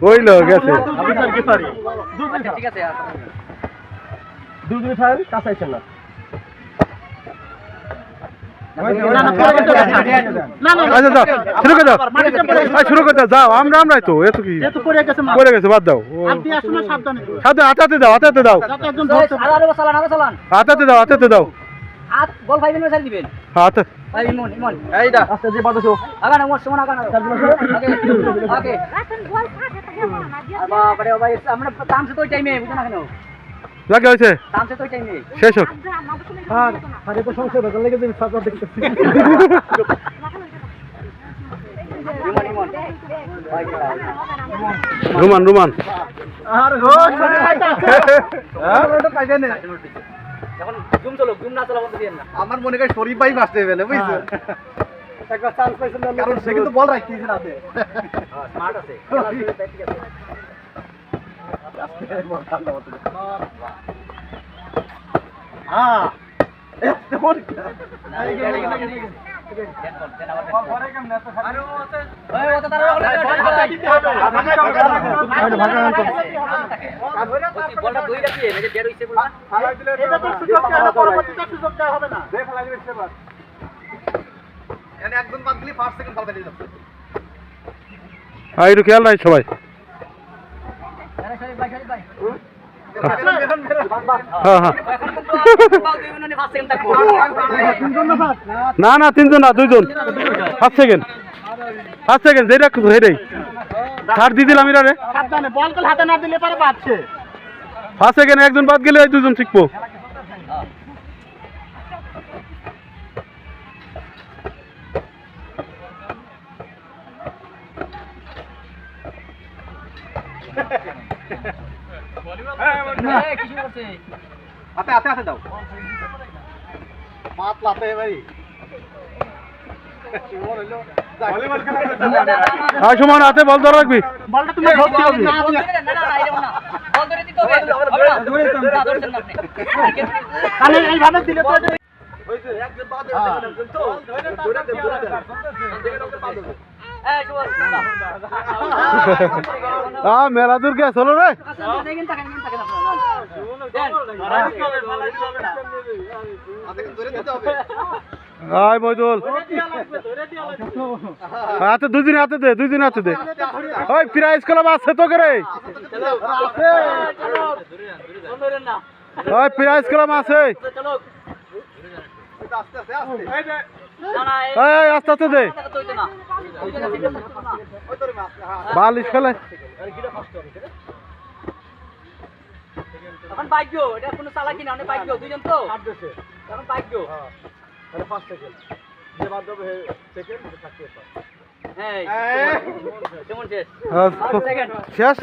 হইলো গেছে শুরু করতে যাও আমরাই তো এত কি পড়ে গেছে বাদ দাও হাতে দাও হাতে দাও হাতে দাও হাতে দাও বল ভাইবেন মেসাজ দিবেন হাতে ভাই ইমন ইমন এইটা আস্তে যে বাদছো আগানা মোর সমনা আগানা ওকে ওকে বাবা ভাই আমরা তামসে তো টাইমে বুঝো না কেন লাগে হইছে তামসে তো টাইমে শেষ হোক আর আরে তো সংশয় বদল লাগে দিন সব দেখতেছি ইমন ইমন রুমান রুমান আর গো সরে আইতাছে ওটা কাজে নে এখন জুম চলো জুম না চলা বন্ধ দিয়েন না আমার মনে হয় শরীফ ভাই বাঁচতে পেলে বুঝছো একবার চান্স পাইছেন না কারণ সে কিন্তু বল রাখতেছে রাতে স্মার্ট আছে ঠিক আছে হ্যাঁ একদম বাদ দিলে ফার্স্ট সেকেন্ড পাল্টা দিয়ে যাচ্ছে একটু খেয়াল রাখ সবাই না না তিনজন না দুইজন 5 সেকেন্ড 5 সেকেন্ড যেটা হেরেই ছাড় দিয়ে দিলাম এরা রে বল কল হাতে না দিলে পারে বাদছে 5 সেকেন্ড একজন বাদ গেলে ওই দুজন শিখবো হাতে হাতে হাতে দাও পাত লাতে ভাই সমান হাতে বল ধরে রাখবি বলটা তুমি ধরতে হবে না না না এরকম না বল ধরে দিতে হবে ধরছেন না আপনি তাহলে এইভাবে দিলে তো মেলা দূর কে চলো রে আয় মইদুল হাতে দুদিন হাতে দে দুদিন হাতে দে ওই প্রাইজ ক্লাব আছে তো রে ওই প্রাইজ ক্লাব আছে এই আস্তে আস্তে দে বালিশ খেলে এখন ভাগ্য এটা কোনো চালাকি না অনেক ভাগ্য দুইজন তো এখন ভাগ্য আরে 5 সেকেন্ড যে বাদ দেবে সেকেন্ড থাকতে হ্যাঁ কেমন শেষ শেষ